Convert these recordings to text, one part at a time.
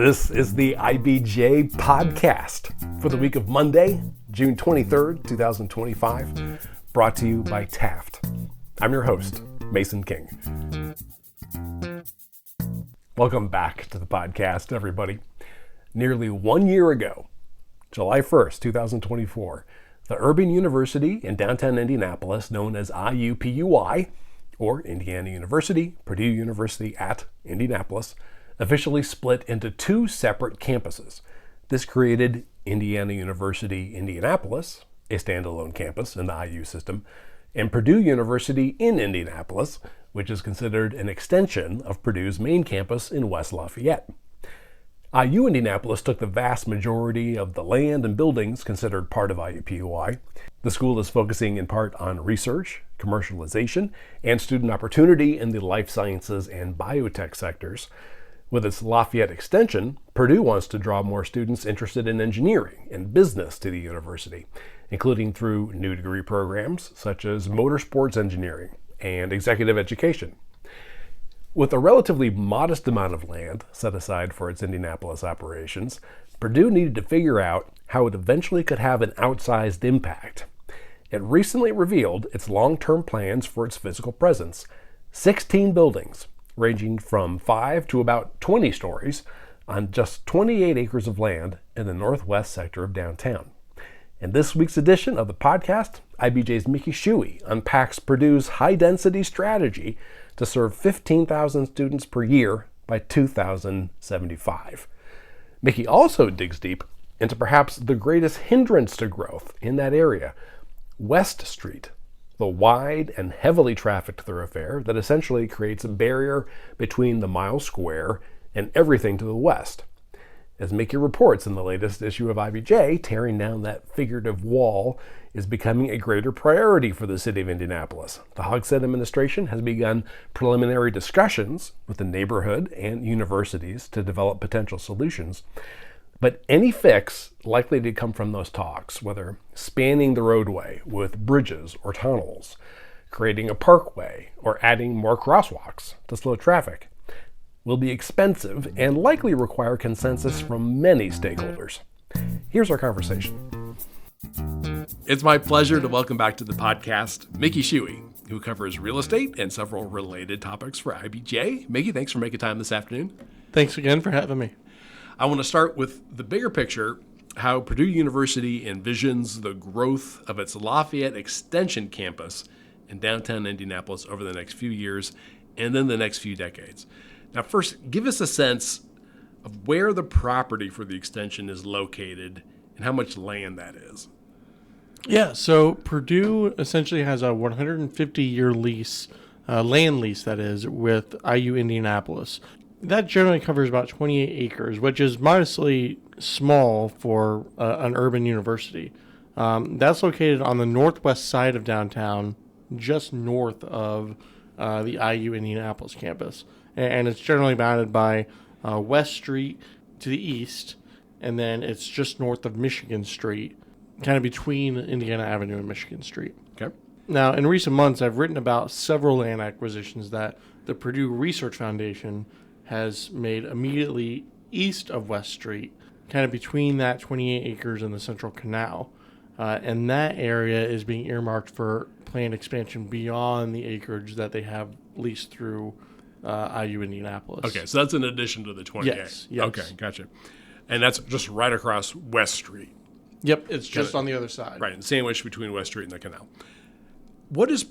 This is the IBJ podcast for the week of Monday, June 23rd, 2025, brought to you by Taft. I'm your host, Mason King. Welcome back to the podcast, everybody. Nearly 1 year ago, July 1st, 2024, the Urban University in downtown Indianapolis, known as IUPUI, or Indiana University-Purdue University at Indianapolis, officially split into two separate campuses. This created Indiana University Indianapolis, a standalone campus in the IU system, and Purdue University in Indianapolis, which is considered an extension of Purdue's main campus in West Lafayette. IU Indianapolis took the vast majority of the land and buildings considered part of IUPUI. The school is focusing in part on research, commercialization, and student opportunity in the life sciences and biotech sectors. With its Lafayette extension, Purdue wants to draw more students interested in engineering and business to the university, including through new degree programs such as motorsports engineering and executive education. With a relatively modest amount of land set aside for its Indianapolis operations, Purdue needed to figure out how it eventually could have an outsized impact. It recently revealed its long-term plans for its physical presence: 16 buildings, ranging from 5 to about 20 stories, on just 28 acres of land in the northwest sector of downtown. In this week's edition of the podcast, IBJ's Mickey Shuey unpacks Purdue's high-density strategy to serve 15,000 students per year by 2075. Mickey also digs deep into perhaps the greatest hindrance to growth in that area, West Street, the wide and heavily trafficked thoroughfare that essentially creates a barrier between the mile square and everything to the west. As Mickey reports in the latest issue of IBJ, tearing down that figurative wall is becoming a greater priority for the city of Indianapolis. The Hogshead administration has begun preliminary discussions with the neighborhood and universities to develop potential solutions. But any fix likely to come from those talks, whether spanning the roadway with bridges or tunnels, creating a parkway, or adding more crosswalks to slow traffic, will be expensive and likely require consensus from many stakeholders. Here's our conversation. It's my pleasure to welcome back to the podcast Mickey Shuey, who covers real estate and several related topics for IBJ. Mickey, thanks for making time this afternoon. Thanks again for having me. I want to start with the bigger picture, how Purdue University envisions the growth of its Lafayette Extension campus in downtown Indianapolis over the next few years and then the next few decades. Now, first, give us a sense of where the property for the extension is located and how much land that is. Yeah, so Purdue essentially has a 150-year lease, land lease that is, with IU Indianapolis. That generally covers about 28 acres, which is modestly small for an urban university. That's located on the northwest side of downtown, just north of the IU Indianapolis campus. And it's generally bounded by West Street to the east, and then it's just north of Michigan Street, kind of between Indiana Avenue and Michigan Street. Okay. Now, in recent months, I've written about several land acquisitions that the Purdue Research Foundation has made immediately east of West Street, kind of between that 28 acres and the Central Canal. And that area is being earmarked for planned expansion beyond the acreage that they have leased through IU Indianapolis. Okay, so that's in addition to the 28. Yes. Okay, gotcha. And that's just right across West Street. Yep, it's just on the other side. Right, sandwiched between West Street and the canal. What does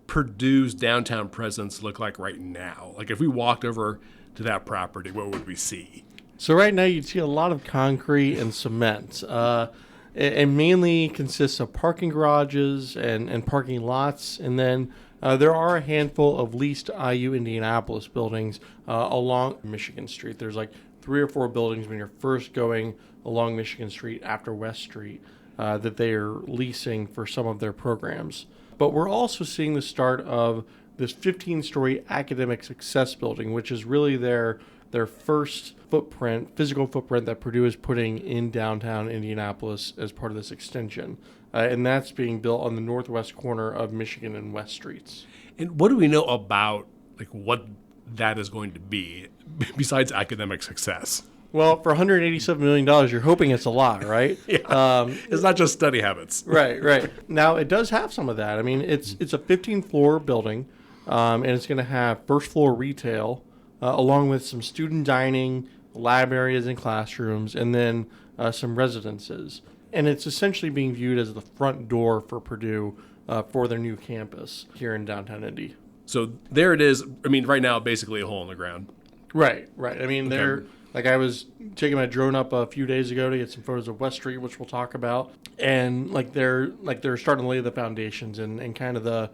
Purdue's downtown presence look like right now? Like if we walked over to that property, what would we see? So right now you'd see a lot of concrete and cement. It mainly consists of parking garages and parking lots, and then there are a handful of leased IU Indianapolis buildings along Michigan Street. There's like 3 or 4 buildings when you're first going along Michigan Street after West Street that they are leasing for some of their programs. But we're also seeing the start of this 15-story academic success building, which is really their first physical footprint that Purdue is putting in downtown Indianapolis as part of this extension. And that's being built on the northwest corner of Michigan and West Streets. And what do we know about what that is going to be besides academic success? Well, for $187 million, you're hoping it's a lot, right? Yeah. It's not just study habits. Right. Now, it does have some of that. I mean, it's a 15-floor building, and it's going to have first-floor retail, along with some student dining, lab areas and classrooms, and then some residences. And it's essentially being viewed as the front door for Purdue for their new campus here in downtown Indy. So there it is. I mean, right now, basically a hole in the ground. Right. I mean, they're like, I was taking my drone up a few days ago to get some photos of West Street, which we'll talk about, and they're starting to lay the foundations and kind of the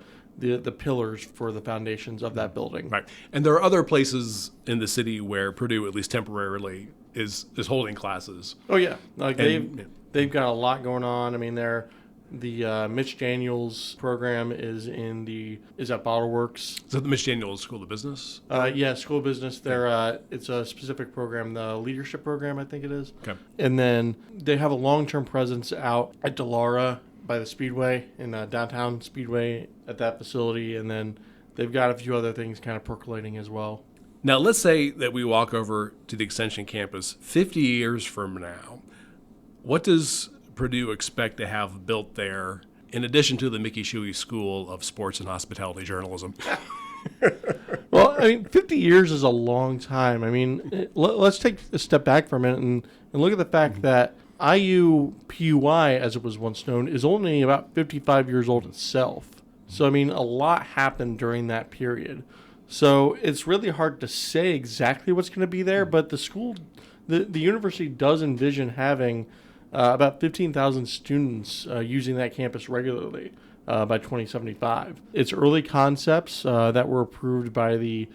pillars for the foundations of that building. Right. And there are other places in the city where Purdue, at least temporarily, is holding classes. Oh yeah, like they've got a lot going on. I mean, the Mitch Daniels program is at Bottle Works. Is that the Mitch Daniels School of Business? Yeah, School of Business. It's a specific program, the leadership program, I think it is. Okay. And then they have a long-term presence out at Delara by the Speedway, in downtown Speedway at that facility. And then they've got a few other things kind of percolating as well. Now, let's say that we walk over to the Extension campus 50 years from now. What does Purdue expect to have built there, in addition to the Mickey Shuey School of Sports and Hospitality Journalism? Well, I mean, 50 years is a long time. I mean, let's take a step back for a minute and look at the fact that IUPUI, as it was once known, is only about 55 years old itself. So, I mean, a lot happened during that period. So it's really hard to say exactly what's going to be there, but the university does envision having about 15,000 students using that campus regularly by 2075. It's early concepts that were approved by the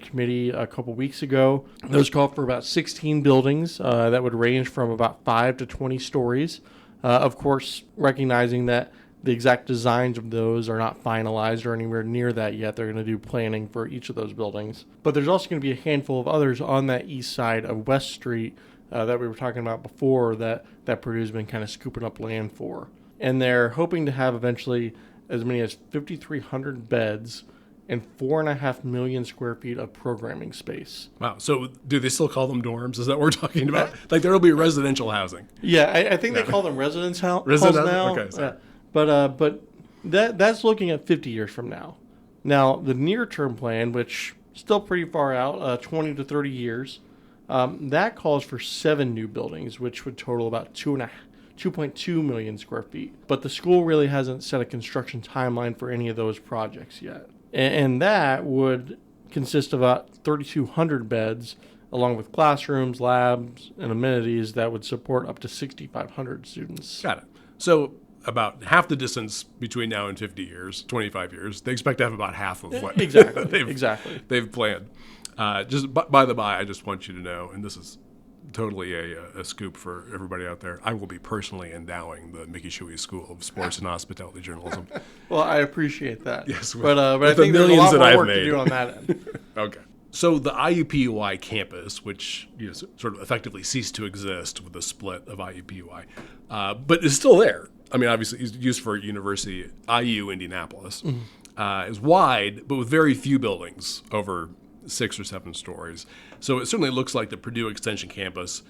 committee a couple weeks ago. Those call for about 16 buildings that would range from about 5 to 20 stories. Of course, recognizing that the exact designs of those are not finalized or anywhere near that yet. They're going to do planning for each of those buildings. But there's also going to be a handful of others on that east side of West Street that we were talking about before that Purdue's been kind of scooping up land for. And they're hoping to have eventually as many as 5,300 beds and 4.5 million square feet of programming space. Wow. So do they still call them dorms? Is that what we're talking about? Like there will be residential housing. Yeah, I think they call them residence halls now. Okay, sorry. But that's looking at 50 years from now. Now, the near-term plan, which is still pretty far out, 20 to 30 years, that calls for 7 new buildings, which would total about 2.2 million square feet. But the school really hasn't set a construction timeline for any of those projects yet. And that would consist of about 3,200 beds, along with classrooms, labs, and amenities that would support up to 6,500 students. Got it. So about half the distance between now and 50 years, 25 years, they expect to have about half of what they've planned. Just by the by, I just want you to know, and this is totally a scoop for everybody out there, I will be personally endowing the Mickey Shuey School of Sports and Hospitality Journalism. Well, I appreciate that. Yes, but I think there's a lot more work to do on that end. Okay. So the IUPUI campus, which sort of effectively ceased to exist with the split of IUPUI, but is still there. I mean, obviously, it's used for University Indianapolis. Is wide, but with very few buildings over 6 or 7 stories. So it certainly looks like the Purdue Extension campus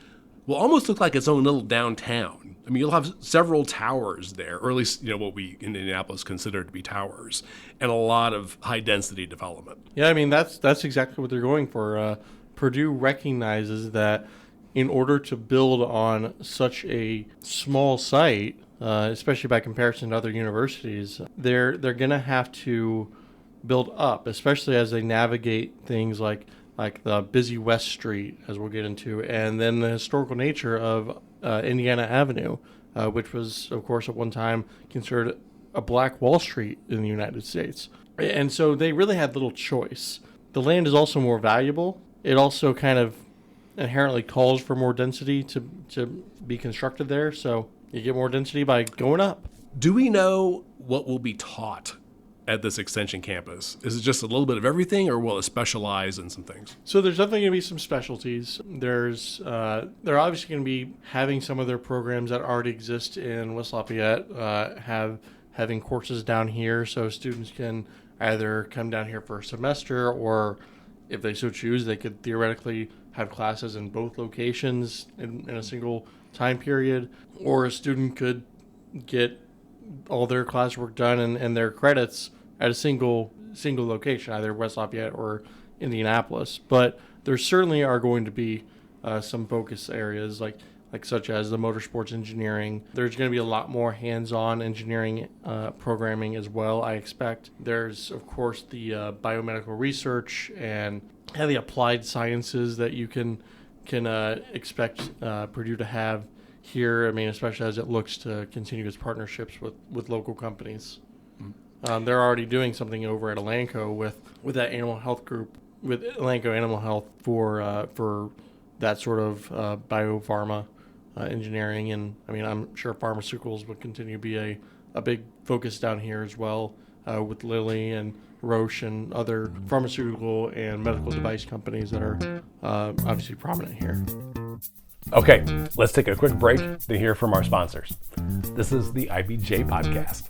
will almost look like its own little downtown. I mean, you'll have several towers there, or at least what we in Indianapolis consider to be towers, and a lot of high-density development. Yeah, I mean, that's exactly what they're going for. Purdue recognizes that in order to build on such a small site, especially by comparison to other universities, they're going to have to build up, especially as they navigate things like the busy West Street, as we'll get into, and then the historical nature of Indiana Avenue, which was, of course, at one time considered a Black Wall Street in the United States. And so they really had little choice. The land is also more valuable. It also kind of inherently calls for more density to be constructed there, so you get more density by going up. Do we know what will be taught at this extension campus? Is it just a little bit of everything, or will it specialize in some things? So there's definitely going to be some specialties. They're obviously going to be having some of their programs that already exist in West Lafayette, having courses down here, so students can either come down here for a semester or if they so choose, they could theoretically have classes in both locations in a single time period, or a student could get all their classwork done and their credits at a single location, either West Lafayette or Indianapolis. But there certainly are going to be some focus areas like such as the motorsports engineering. There's going to be a lot more hands-on engineering programming as well, I expect. There's, of course, the biomedical research and the applied sciences that you can expect Purdue to have here. I mean, especially as it looks to continue its partnerships with local companies. They're already doing something over at Elanco with that animal health group, with Elanco Animal Health for that sort of biopharma engineering. And I mean, I'm sure pharmaceuticals would continue to be a big focus down here as well, with Lilly and Roche and other pharmaceutical and medical device companies that are obviously prominent here. Okay, let's take a quick break to hear from our sponsors. This is the IBJ Podcast.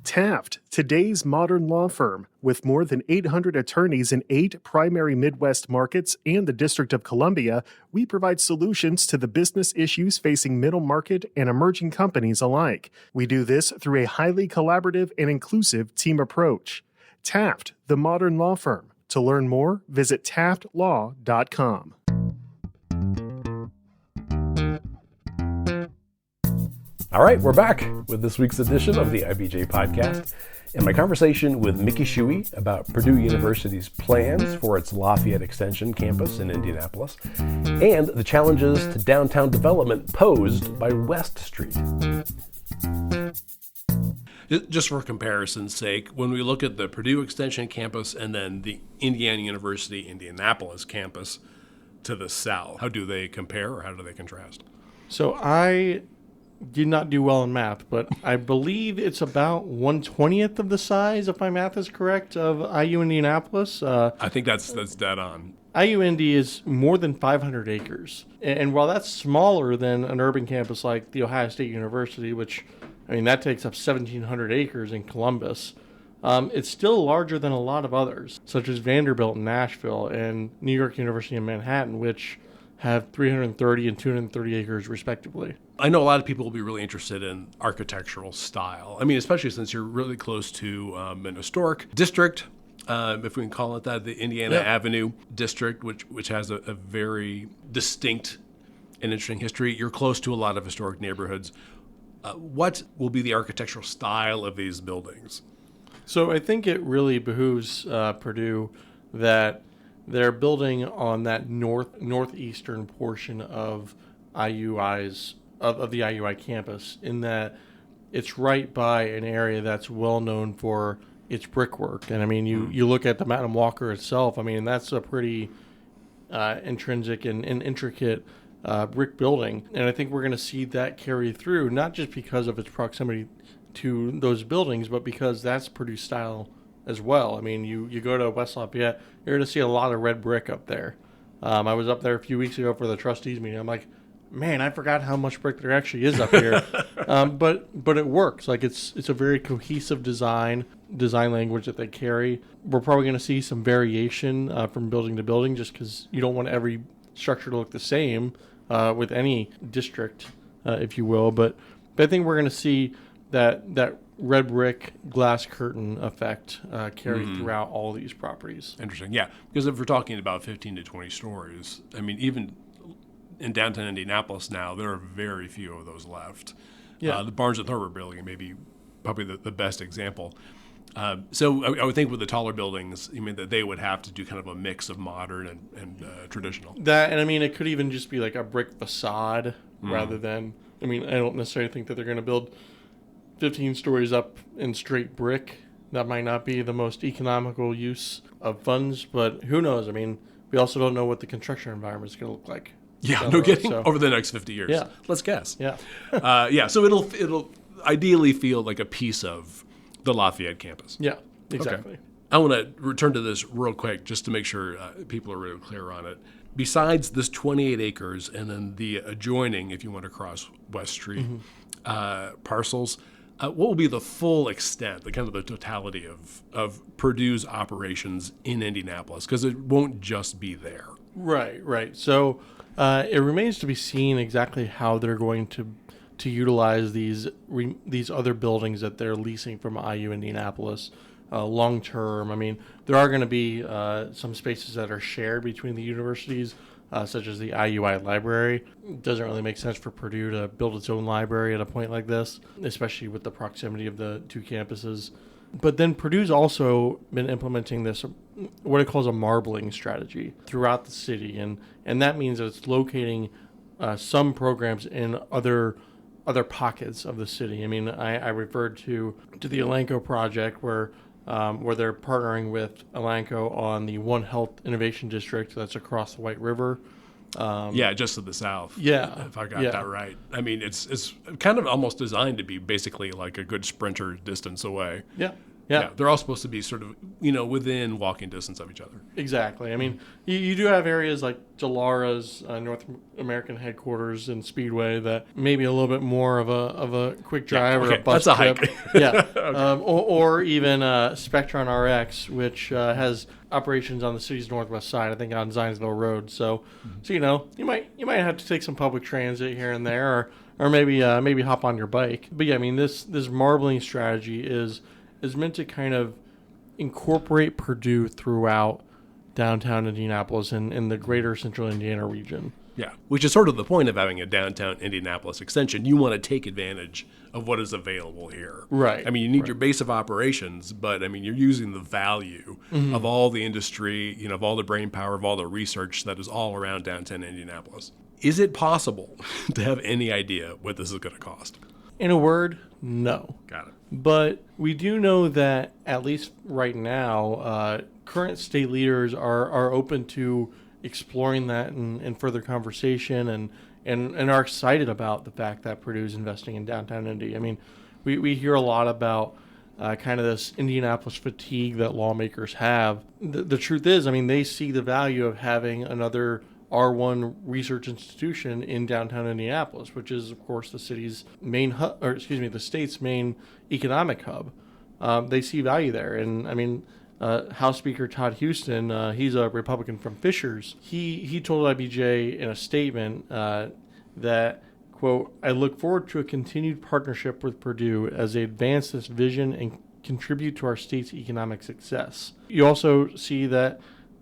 Taft, today's modern law firm. With more than 800 attorneys in 8 primary Midwest markets and the District of Columbia, we provide solutions to the business issues facing middle market and emerging companies alike. We do this through a highly collaborative and inclusive team approach. Taft, the modern law firm. To learn more, visit taftlaw.com. All right, we're back with this week's edition of the IBJ Podcast and my conversation with Mickey Shuey about Purdue University's plans for its Lafayette Extension campus in Indianapolis and the challenges to downtown development posed by West Street. Just for comparison's sake, when we look at the Purdue Extension campus and then the Indiana University Indianapolis campus to the south, how do they compare or how do they contrast? So I did not do well in math, but I believe it's about 1/20th of the size, if my math is correct, of IU Indianapolis. I think that's dead on. IU Indy is more than 500 acres. And while that's smaller than an urban campus like the Ohio State University, which, I mean, that takes up 1,700 acres in Columbus, it's still larger than a lot of others, such as Vanderbilt in Nashville and New York University in Manhattan, which have 330 and 230 acres respectively. I know a lot of people will be really interested in architectural style. I mean, especially since you're really close to an historic district, if we can call it that, the Indiana Avenue district, which has a very distinct and interesting history. You're close to a lot of historic neighborhoods. What will be the architectural style of these buildings? So I think it really behooves Purdue that they're building on that northeastern portion of IUI's of the IUI campus, in that it's right by an area that's well known for its brickwork. And I mean, you look at the Madam Walker itself. I mean, that's a pretty intrinsic and intricate brick building, and I think we're going to see that carry through, not just because of its proximity to those buildings, but because that's Purdue style as well. I mean, you go to West Lafayette, you're going to see a lot of red brick up there. I was up there a few weeks ago for the trustees meeting. I'm like, man, I forgot how much brick there actually is up here. But it works. Like, it's a very cohesive design language that they carry. We're probably going to see some variation from building to building, just because you don't want every structure to look the same with any district, if you will. But I think we're going to see that red brick glass curtain effect carry throughout all these properties. Interesting, yeah. Because if we're talking about 15 to 20 stories, I mean, even in downtown Indianapolis now, there are very few of those left. Yeah. The Barnes & Thorpe building may be probably the best example. So I would think with the taller buildings, you mean that they would have to do kind of a mix of modern and traditional. That, and I mean, it could even just be like a brick facade rather than, I mean, I don't necessarily think that they're going to build 15 stories up in straight brick. That might not be the most economical use of funds, but who knows? I mean, we also don't know what the construction environment is going to look like. Yeah, no kidding. So, over the next 50 years. Yeah. Let's guess. Yeah. So it'll ideally feel like a piece of the Lafayette campus. Yeah, exactly. Okay. I want to return to this real quick just to make sure people are really clear on it. Besides this 28 acres and then the adjoining, if you want to cross West Street, parcels, what will be the full extent, the kind of the totality of Purdue's operations in Indianapolis? Because it won't just be there. Right. So it remains to be seen exactly how they're going to utilize these other buildings that they're leasing from IU Indianapolis long term. I mean, there are going to be some spaces that are shared between the universities, such as the IUI library. It doesn't really make sense for Purdue to build its own library at a point like this, especially with the proximity of the two campuses. But then Purdue's also been implementing this, what it calls a marbling strategy throughout the city. And that means that it's locating some programs in other pockets of the city. I mean, I referred to the Elanco project where they're partnering with Elanco on the One Health Innovation District that's across the White River. Just to the south. Yeah. If I got that right. I mean, it's kind of almost designed to be basically like a good sprinter distance away. Yeah. They're all supposed to be sort of, within walking distance of each other. Exactly. I mean, you do have areas like Delara's North American headquarters and Speedway that maybe a little bit more of a quick drive or a bus that's trip. A hike. Okay. Or even Spectron RX, which has operations on the city's northwest side, I think on Zionsville Road. So you might have to take some public transit here and there, or maybe hop on your bike. But yeah, I mean, this marbling strategy is meant to kind of incorporate Purdue throughout downtown Indianapolis and in the greater central Indiana region. Yeah, which is sort of the point of having a downtown Indianapolis extension. You want to take advantage of what is available here. Right. I mean, you need your base of operations, but I mean, you're using the value of all the industry, of all the brain power, of all the research that is all around downtown Indianapolis. Is it possible to have any idea what this is going to cost? In a word, no. Got it. But we do know that, at least right now, current state leaders are open to exploring that in further conversation and are excited about the fact that Purdue is investing in downtown Indy. I mean, we hear a lot about kind of this Indianapolis fatigue that lawmakers have. The truth is, I mean, they see the value of having another R1 research institution in downtown Indianapolis, which is, of course, the city's main hub, the state's main economic hub. They see value there. And I mean, House Speaker Todd Houston, he's a Republican from Fishers. He told IBJ in a statement that, quote, "I look forward to a continued partnership with Purdue as they advance this vision and contribute to our state's economic success." You also see that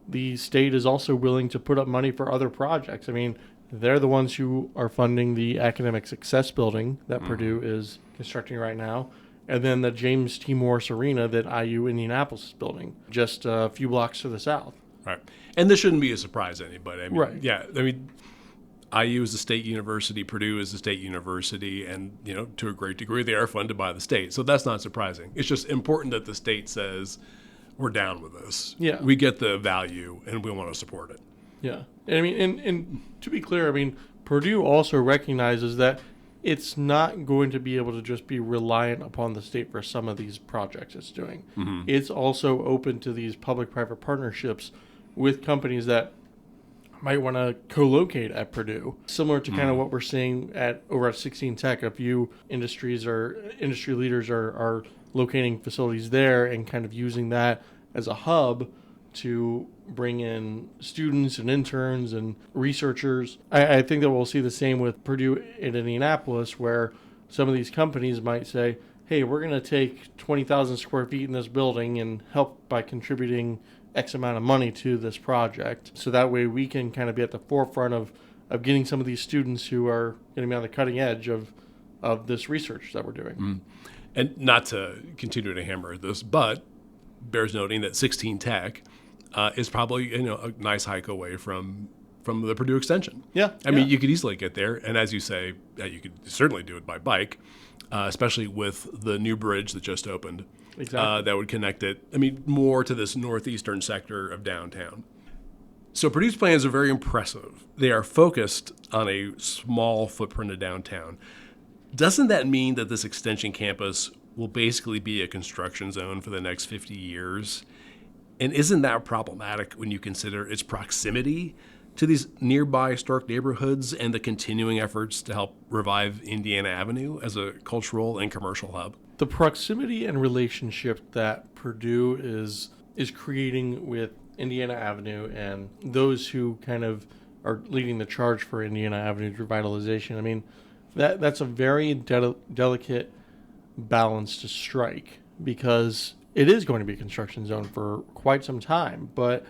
the state is also willing to put up money for other projects. I mean, they're the ones who are funding the Academic Success Building that Purdue is constructing right now, and then the James T. Morris Arena that IU Indianapolis is building, just a few blocks to the south. Right. And this shouldn't be a surprise to anybody. I mean, right. Yeah. I mean, IU is a state university, Purdue is a state university, and, to a great degree, they are funded by the state. So that's not surprising. It's just important that the state says, we're down with this. Yeah. We get the value, and we want to support it. Yeah. And I mean, and to be clear, I mean, Purdue also recognizes that it's not going to be able to just be reliant upon the state for some of these projects it's doing. Mm-hmm. It's also open to these public-private partnerships with companies that might want to co-locate at Purdue, similar to kind of what we're seeing over at 16 Tech. A few industry leaders are locating facilities there and kind of using that as a hub to bring in students and interns and researchers. I think that we'll see the same with Purdue in Indianapolis, where some of these companies might say, hey, we're going to take 20,000 square feet in this building and help by contributing X amount of money to this project. So that way we can kind of be at the forefront of getting some of these students who are going to be on the cutting edge of this research that we're doing. And not to continue to hammer this, but bears noting that 16 Tech is probably a nice hike away from the Purdue extension. Yeah. I mean, you could easily get there, and as you say, you could certainly do it by bike, especially with the new bridge that just opened. Exactly. That would connect it, more to this northeastern sector of downtown. So Purdue's plans are very impressive. They are focused on a small footprint of downtown. Doesn't that mean that this extension campus will basically be a construction zone for the next 50 years? And isn't that problematic when you consider its proximity to these nearby historic neighborhoods and the continuing efforts to help revive Indiana Avenue as a cultural and commercial hub? The proximity and relationship that Purdue is creating with Indiana Avenue and those who kind of are leading the charge for Indiana Avenue's revitalization, I mean, that's a very delicate balance to strike, because it is going to be a construction zone for quite some time, but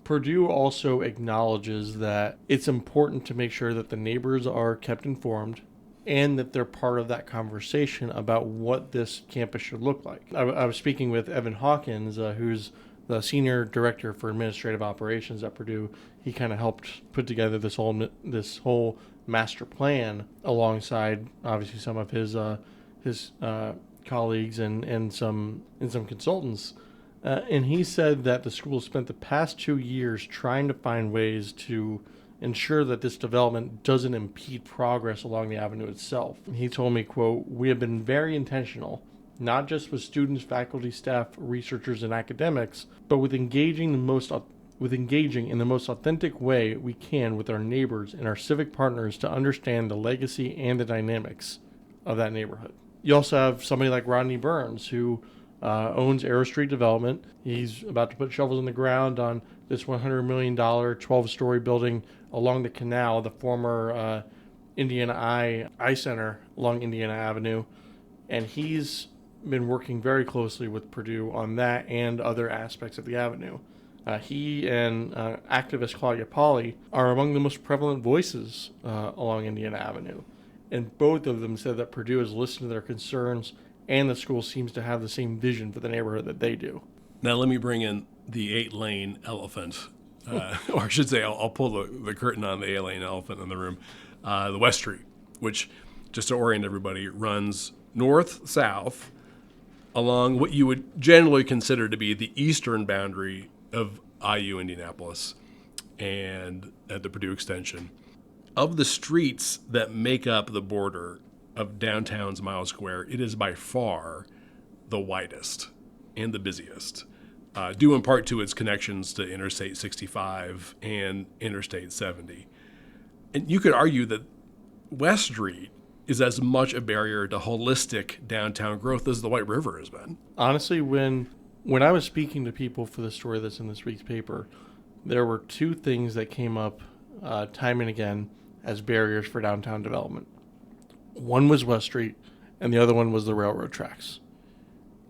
Purdue also acknowledges that it's important to make sure that the neighbors are kept informed and that they're part of that conversation about what this campus should look like. I was speaking with Evan Hawkins, who's the Senior Director for Administrative Operations at Purdue. He kind of helped put together this whole master plan alongside, obviously, some of his colleagues and some consultants. And he said that the school spent the past 2 years trying to find ways to ensure that this development doesn't impede progress along the avenue itself. He told me, quote, "We have been very intentional, not just with students, faculty, staff, researchers, and academics, but with engaging in the most authentic way we can with our neighbors and our civic partners to understand the legacy and the dynamics of that neighborhood." You also have somebody like Rodney Burns, who owns Arrow Street Development. He's about to put shovels in the ground on this $100 million 12-story building along the canal, the former Indiana Eye Center along Indiana Avenue. And he's been working very closely with Purdue on that and other aspects of the avenue. He and activist Claudia Pauley are among the most prevalent voices along Indiana Avenue. And both of them said that Purdue has listened to their concerns, and the school seems to have the same vision for the neighborhood that they do. Now let me bring in the 8-lane elephant, or I should say I'll pull the curtain on the 8-lane elephant in the room. The West Street, which, just to orient everybody, runs north-south along what you would generally consider to be the eastern boundary of IU Indianapolis and at the Purdue Extension. Of the streets that make up the border of downtown's Mile Square, it is by far the widest and the busiest, due in part to its connections to Interstate 65 and Interstate 70. And you could argue that West Street is as much a barrier to holistic downtown growth as the White River has been. Honestly, when I was speaking to people for the story that's in this week's paper, there were two things that came up time and again as barriers for downtown development. One was West Street, and the other one was the railroad tracks.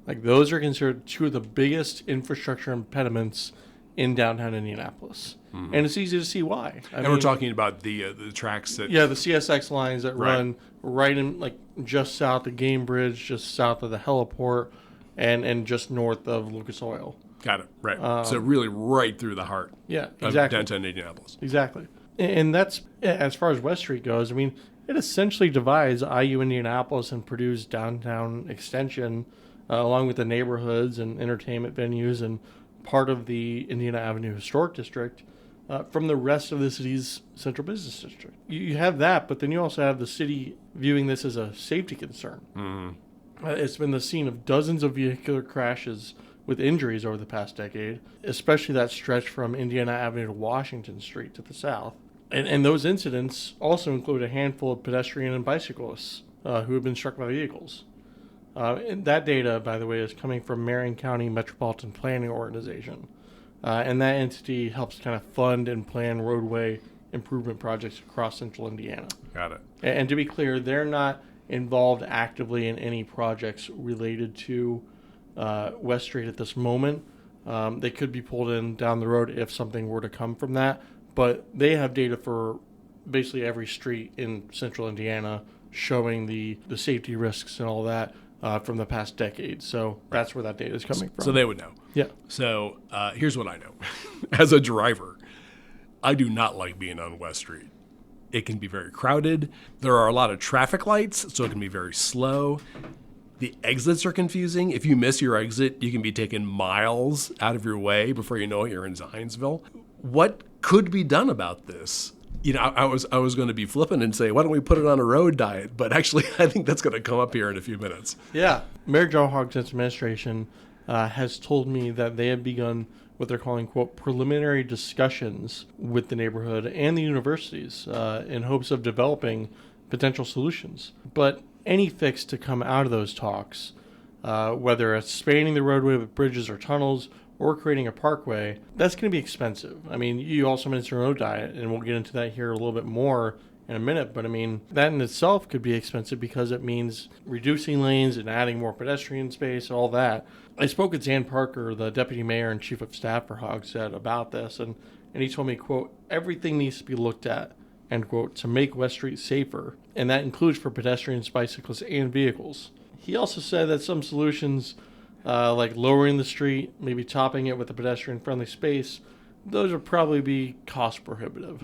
Like, those are considered two of the biggest infrastructure impediments in downtown Indianapolis. Mm-hmm. And it's easy to see why. I mean, we're talking about the tracks that... Yeah, the CSX lines that run right in, like, just south of Game Bridge, just south of the heliport, and just north of Lucas Oil. Got it, right. So really right through the heart of downtown Indianapolis. Exactly. And that's, as far as West Street goes, I mean, it essentially divides IU Indianapolis and Purdue's downtown extension, along with the neighborhoods and entertainment venues and part of the Indiana Avenue Historic District, from the rest of the city's central business district. You have that, but then you also have the city viewing this as a safety concern. Mm-hmm. It's been the scene of dozens of vehicular crashes with injuries over the past decade, especially that stretch from Indiana Avenue to Washington Street to the south. And those incidents also include a handful of pedestrian and bicyclists who have been struck by vehicles. And that data, by the way, is coming from Marion County Metropolitan Planning Organization. And that entity helps kind of fund and plan roadway improvement projects across central Indiana. Got it. And to be clear, they're not involved actively in any projects related to West Street at this moment. They could be pulled in down the road if something were to come from that. But they have data for basically every street in central Indiana showing the safety risks and all that from the past decade. So that's where that data is coming from. So they would know. Yeah. So here's what I know. As a driver, I do not like being on West Street. It can be very crowded. There are a lot of traffic lights, so it can be very slow. The exits are confusing. If you miss your exit, you can be taken miles out of your way before you know it, you're in Zionsville. What could be done about this? You know, I was going to be flippant and say, why don't we put it on a road diet? But actually, I think that's going to come up here in a few minutes. Yeah. Mayor Joe Hogshead's administration has told me that they have begun what they're calling, quote, preliminary discussions with the neighborhood and the universities in hopes of developing potential solutions. But any fix to come out of those talks whether it's spanning the roadway with bridges or tunnels or creating a parkway, that's going to be expensive. I mean, you also mentioned your own diet, and we'll get into that here a little bit more in a minute, but I mean, that in itself could be expensive because it means reducing lanes and adding more pedestrian space and all that. I spoke with Dan Parker, the deputy mayor and chief of staff for Hogshead, about this, and he told me, quote, everything needs to be looked at, end quote, to make West Street safer, and that includes for pedestrians, bicyclists, and vehicles. He also said that some solutions, like lowering the street, maybe topping it with a pedestrian-friendly space, those would probably be cost prohibitive.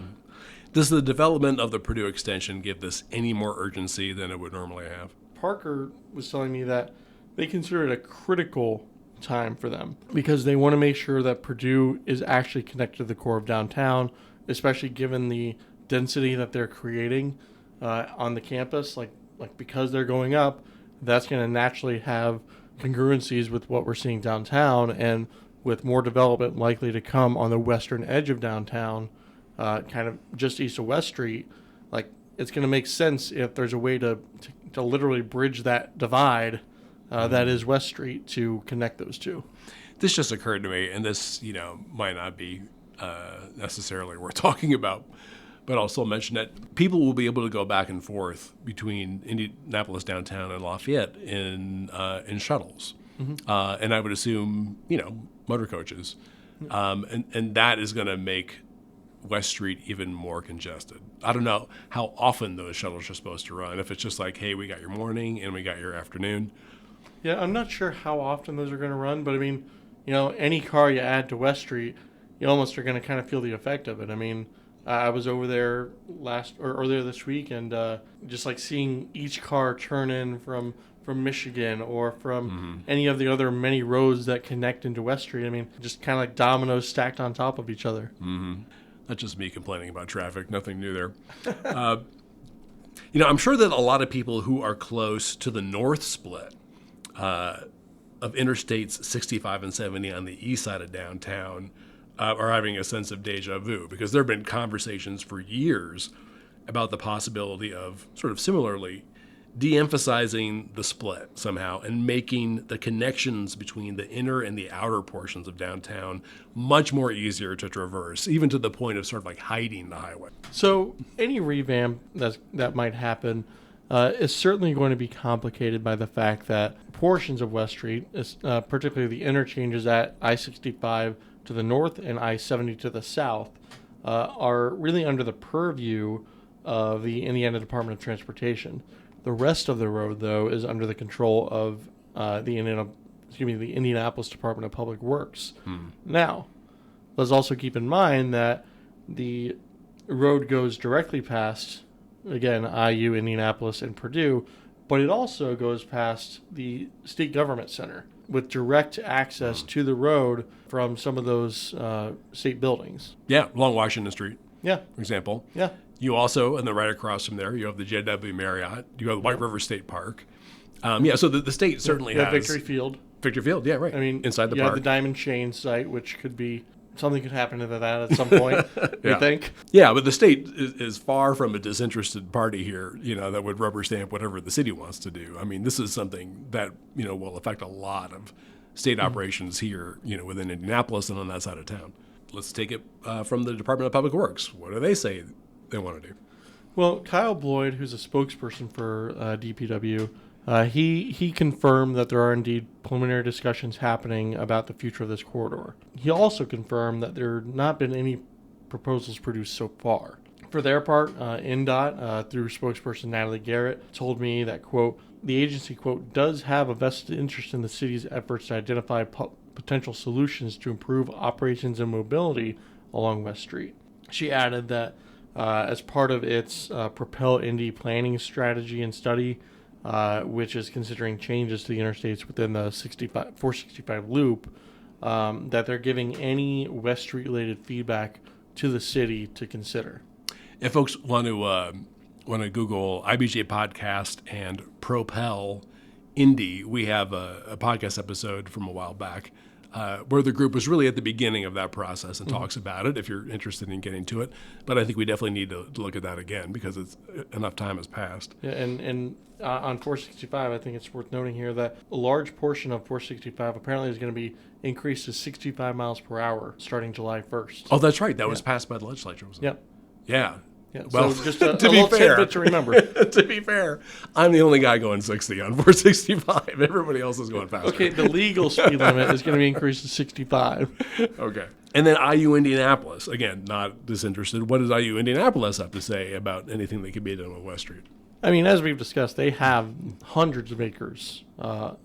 Does the development of the Purdue extension give this any more urgency than it would normally have? Parker was telling me that they consider it a critical time for them because they want to make sure that Purdue is actually connected to the core of downtown, especially given the density that they're creating on the campus. Like because they're going up, that's going to naturally have congruencies with what we're seeing downtown, and with more development likely to come on the western edge of downtown, kind of just east of West Street, like it's going to make sense if there's a way to literally bridge that divide that is West Street to connect those two. This just occurred to me, and this, might not be necessarily worth talking about, but I'll still mention that people will be able to go back and forth between Indianapolis downtown and Lafayette in shuttles, and I would assume motor coaches, and that is going to make West Street even more congested. I don't know how often those shuttles are supposed to run. If it's just like, hey, we got your morning and we got your afternoon. Yeah, I'm not sure how often those are going to run, but I mean, any car you add to West Street, you almost are going to kind of feel the effect of it. I mean, I was over there earlier this week, and just like seeing each car turn in from Michigan or from any of the other many roads that connect into West Street. I mean, just kind of like dominoes stacked on top of each other. That's just me complaining about traffic. Nothing new there. I'm sure that a lot of people who are close to the north split of interstates 65 and 70 on the east side of downtown are having a sense of deja vu, because there have been conversations for years about the possibility of sort of similarly de-emphasizing the split somehow and making the connections between the inner and the outer portions of downtown much more easier to traverse, even to the point of sort of like hiding the highway. So any revamp that might happen is certainly going to be complicated by the fact that portions of West Street, particularly the interchanges at I-65 to the north and I-70 to the south, are really under the purview of the Indiana Department of Transportation. The rest of the road, though, is under the control of the Indianapolis Department of Public Works. Now, let's also keep in mind that the road goes directly past, again, IU, Indianapolis, and Purdue, but it also goes past the State Government Center with direct access to the road from some of those state buildings. Yeah, along Washington Street, Yeah. for example. Yeah. You also, and then right across from there, you have the JW Marriott. You have the White River State Park. So the state certainly has Victory Field. Victory Field, yeah, right. I mean, inside the you park. have the Diamond Chain site, which could be something could happen to that at some point. You think? Yeah, but the state is far from a disinterested party here. That would rubber stamp whatever the city wants to do. I mean, this is something that will affect a lot of state operations here. Within Indianapolis and on that side of town. Let's take it from the Department of Public Works. What do they say they want to do? Well, Kyle Bloyd, who's a spokesperson for DPW, he confirmed that there are indeed preliminary discussions happening about the future of this corridor. He also confirmed that there have not been any proposals produced so far. For their part, NDOT, through spokesperson Natalie Garrett, told me that, quote, the agency, quote, does have a vested interest in the city's efforts to identify potential solutions to improve operations and mobility along West Street. She added that as part of its Propel Indy planning strategy and study, which is considering changes to the interstates within the 465 loop, that they're giving any West Street-related feedback to the city to consider. If folks want to Google IBJ podcast and Propel Indy, we have a podcast episode from a while back where the group was really at the beginning of that process and talks about it if you're interested in getting to it. But I think we definitely need to look at that again because enough time has passed. Yeah, and on 465, I think it's worth noting here that a large portion of 465 apparently is going to be increased to 65 miles per hour starting July 1st. Oh, that's right. That was passed by the legislature, wasn't Yep. it? Yeah. Yeah, Well, so just a to be little fair, tidbit to remember. to be fair, I'm the only guy going 60 on 465. Everybody else is going faster. Okay, the legal speed limit is going to be increased to 65. Okay. And then IU Indianapolis, again, not disinterested. What does IU Indianapolis have to say about anything that could be done with West Street? I mean, as we've discussed, they have hundreds of acres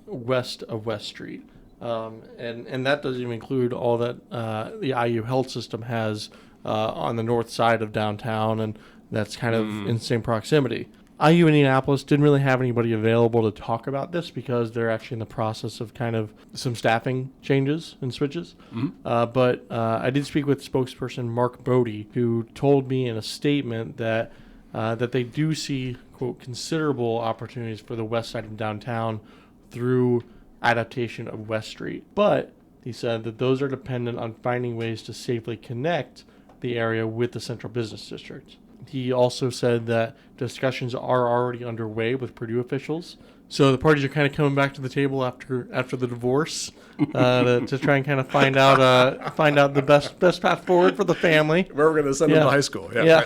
west of West Street. And that doesn't even include all that the IU health system has on the north side of downtown, and that's kind of in the same proximity. IU Indianapolis didn't really have anybody available to talk about this because they're actually in the process of kind of some staffing changes and switches. But I did speak with spokesperson Mark Bodie, who told me in a statement that they do see, quote, considerable opportunities for the west side of downtown through adaptation of West Street. But he said that those are dependent on finding ways to safely connect the area with the central business district. He also said that discussions are already underway with Purdue officials. So the parties are kind of coming back to the table after the divorce to try and kind of find out the best path forward for the family. Where we're going to send them to high school. Yeah.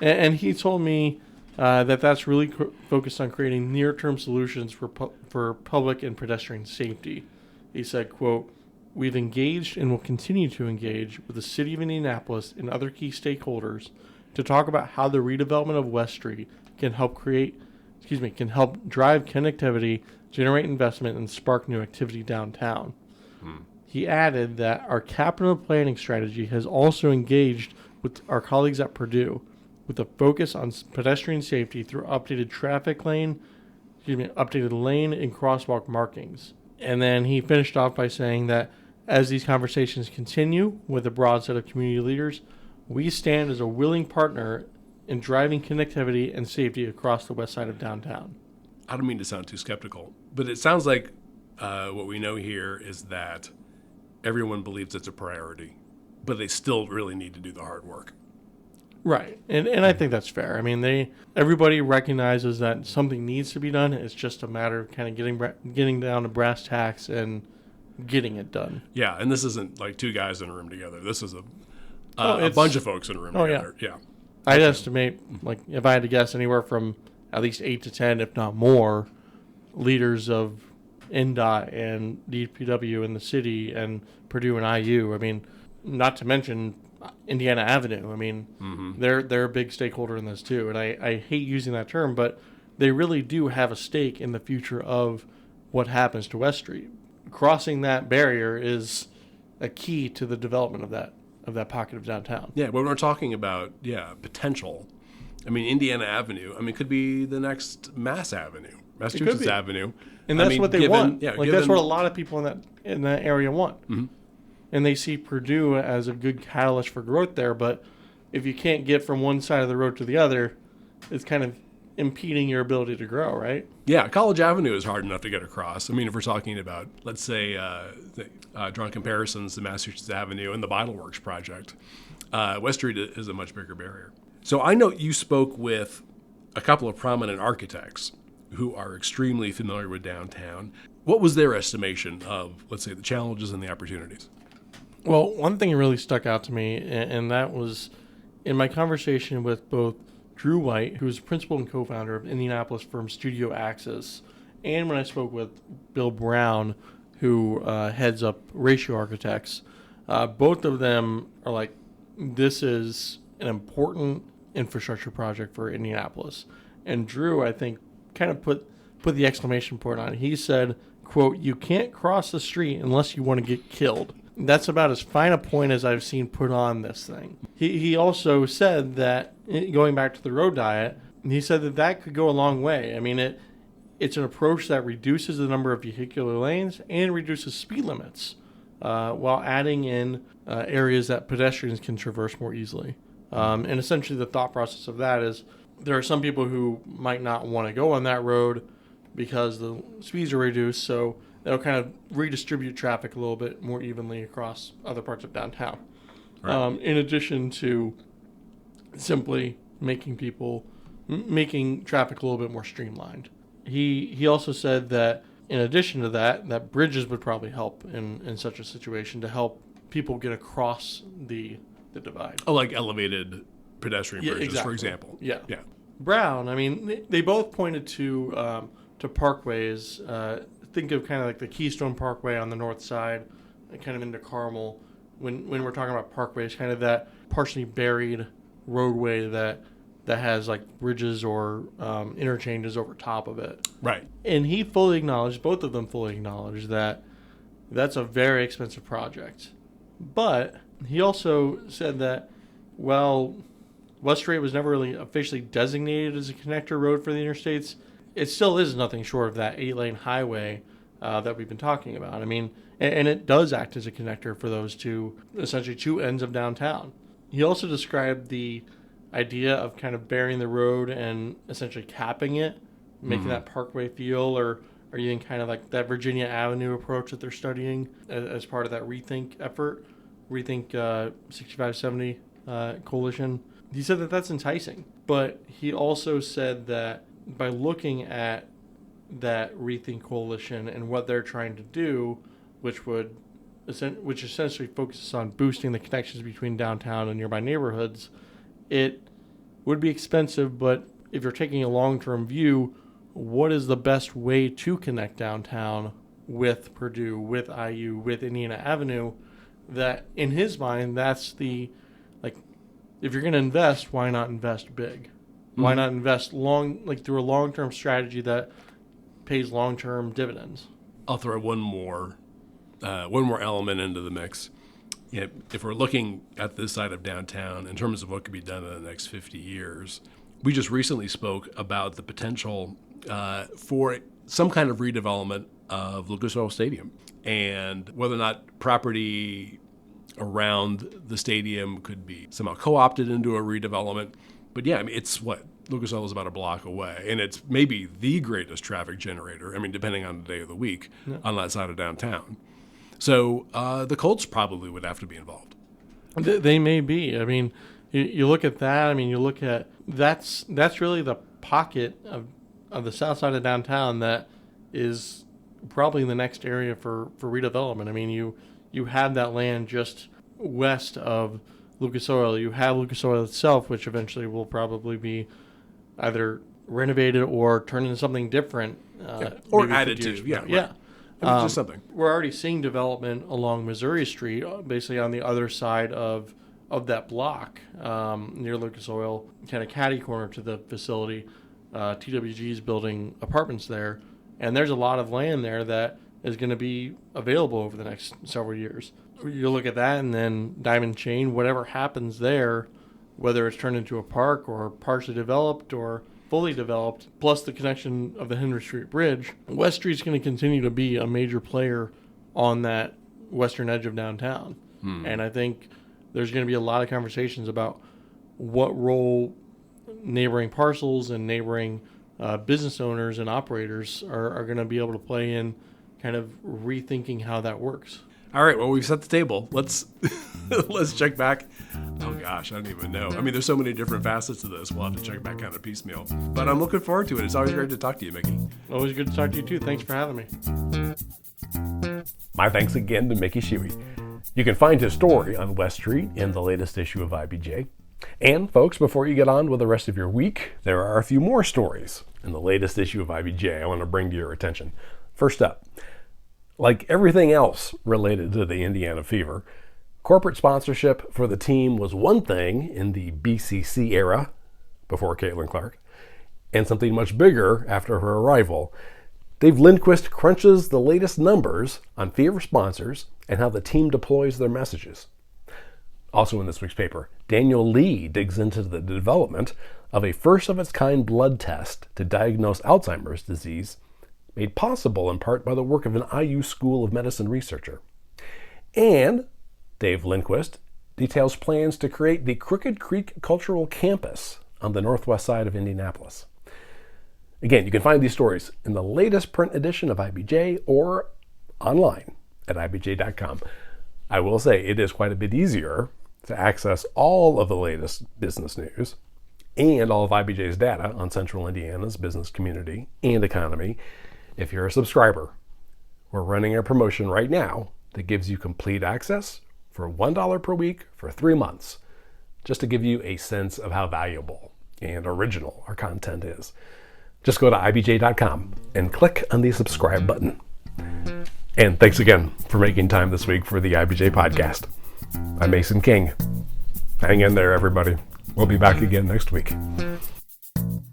And he told me that's really focused on creating near-term solutions for public and pedestrian safety. He said, quote, "We've engaged and will continue to engage with the city of Indianapolis and other key stakeholders to talk about how the redevelopment of West Street can help drive connectivity, generate investment, and spark new activity downtown." He added that our capital planning strategy has also engaged with our colleagues at Purdue with a focus on pedestrian safety through updated lane and crosswalk markings. And then he finished off by saying that as these conversations continue with a broad set of community leaders, we stand as a willing partner in driving connectivity and safety across the west side of downtown. I don't mean to sound too skeptical, but it sounds like what we know here is that everyone believes it's a priority, but they still really need to do the hard work. Right, and I think that's fair. I mean, everybody recognizes that something needs to be done. It's just a matter of kind of getting down to brass tacks and getting it done. Yeah, and this isn't like two guys in a room together. This is a bunch of folks in a room together. Yeah. I'd estimate, like, if I had to guess, anywhere from at least 8 to 10, if not more, leaders of INDOT and DPW in the city and Purdue and IU. I mean, not to mention Indiana Avenue. I mean, they're a big stakeholder in this too. And I hate using that term, but they really do have a stake in the future of what happens to West Street. Crossing that barrier is a key to the development of that pocket of downtown. Yeah, when we're talking about potential, I mean, Indiana Avenue, could be the next Massachusetts Avenue. And that's what they want. Yeah, that's what a lot of people in that area want. Mm-hmm. And they see Purdue as a good catalyst for growth there. But if you can't get from one side of the road to the other, it's kind of impeding your ability to grow, right? Yeah, College Avenue is hard enough to get across. I mean, if we're talking about, let's say, drawing comparisons to Massachusetts Avenue and the Vital Works project, West Street is a much bigger barrier. So I know you spoke with a couple of prominent architects who are extremely familiar with downtown. What was their estimation of, let's say, the challenges and the opportunities? Well, one thing that really stuck out to me, and that was in my conversation with both Drew White, who's principal and co-founder of Indianapolis firm Studio Axis, and when I spoke with Bill Brown, who heads up Ratio Architects. Both of them are like, this is an important infrastructure project for Indianapolis. And Drew, I think, kind of put the exclamation point on it. He said, quote, "You can't cross the street unless you want to get killed." That's about as fine a point as I've seen put on this thing. He also said that, going back to the road diet, he said that could go a long way. I mean, it's an approach that reduces the number of vehicular lanes and reduces speed limits while adding in areas that pedestrians can traverse more easily. And essentially the thought process of that is there are some people who might not want to go on that road because the speeds are reduced. So that'll kind of redistribute traffic a little bit more evenly across other parts of downtown. Right. In addition to simply making traffic a little bit more streamlined. He also said that in addition to that bridges would probably help in such a situation to help people get across the divide. Oh, like elevated pedestrian bridges, exactly. for example. Yeah. Yeah. Brown, I mean, they both pointed to parkways. Think of kind of like the Keystone Parkway on the north side, kind of into Carmel. When we're talking about parkways, kind of that partially buried roadway that has like bridges or interchanges over top of it. Right. And both of them fully acknowledged that that's a very expensive project. But he also said that, well, West Street was never really officially designated as a connector road for the interstates. It still is nothing short of that 8-lane highway that we've been talking about. I mean, and it does act as a connector for those essentially two ends of downtown. He also described the idea of kind of burying the road and essentially capping it, making that parkway feel, or using kind of like that Virginia Avenue approach that they're studying as part of that Rethink 6570 coalition. He said that that's enticing, but he also said that by looking at that Rethink coalition and what they're trying to do, which essentially focuses on boosting the connections between downtown and nearby neighborhoods, it would be expensive, but if you're taking a long-term view, what is the best way to connect downtown with Purdue, with IU, with Indiana Avenue? That, in his mind, that's if you're going to invest, why not invest big? Why not invest through a long-term strategy that pays long-term dividends? I'll throw one more element into the mix. If we're looking at this side of downtown in terms of what could be done in the next 50 years, we just recently spoke about the potential for some kind of redevelopment of Lucas Oil Stadium, and whether or not property around the stadium could be somehow co-opted into a redevelopment. But yeah, I mean, Lucas Oil is about a block away, and it's maybe the greatest traffic generator, I mean, depending on the day of the week, on that side of downtown. So the Colts probably would have to be involved. They may be. I mean, you look at that. I mean, you look at that's really the pocket of the south side of downtown that is probably the next area for redevelopment. I mean, you have that land just west of Lucas Oil. You have Lucas Oil itself, which eventually will probably be either renovated or turned into something different. Or added to. Yeah. Right. Yeah. I mean, just something. We're already seeing development along Missouri Street, basically on the other side of that block near Lucas Oil, kind of catty corner to the facility. TWG is building apartments there, and there's a lot of land there that is going to be available over the next several years. You look at that, and then Diamond Chain, whatever happens there, whether it's turned into a park or partially developed or fully developed, plus the connection of the Henry Street Bridge, West Street's going to continue to be a major player on that western edge of downtown. And I think there's going to be a lot of conversations about what role neighboring parcels and neighboring business owners and operators are going to be able to play in kind of rethinking how that works. All right, well, we've set the table. Let's check back. Oh, gosh, I don't even know. I mean, there's so many different facets to this. We'll have to check back kind of piecemeal. But I'm looking forward to it. It's always great to talk to you, Mickey. Always good to talk to you, too. Thanks for having me. My thanks again to Mickey Shuey. You can find his story on West Street in the latest issue of IBJ. And, folks, before you get on with the rest of your week, there are a few more stories in the latest issue of IBJ I want to bring to your attention. First up, like everything else related to the Indiana Fever, corporate sponsorship for the team was one thing in the BCC era, before Caitlin Clark, and something much bigger after her arrival. Dave Lindquist crunches the latest numbers on Fever sponsors and how the team deploys their messages. Also in this week's paper, Daniel Lee digs into the development of a first-of-its-kind blood test to diagnose Alzheimer's disease, made possible in part by the work of an IU School of Medicine researcher. And Dave Lindquist details plans to create the Crooked Creek Cultural Campus on the northwest side of Indianapolis. Again, you can find these stories in the latest print edition of IBJ or online at ibj.com. I will say it is quite a bit easier to access all of the latest business news and all of IBJ's data on Central Indiana's business community and economy if you're a subscriber. We're running a promotion right now that gives you complete access for $1 per week for 3 months, just to give you a sense of how valuable and original our content is. Just go to ibj.com and click on the subscribe button. And thanks again for making time this week for the IBJ podcast. I'm Mason King. Hang in there, everybody. We'll be back again next week.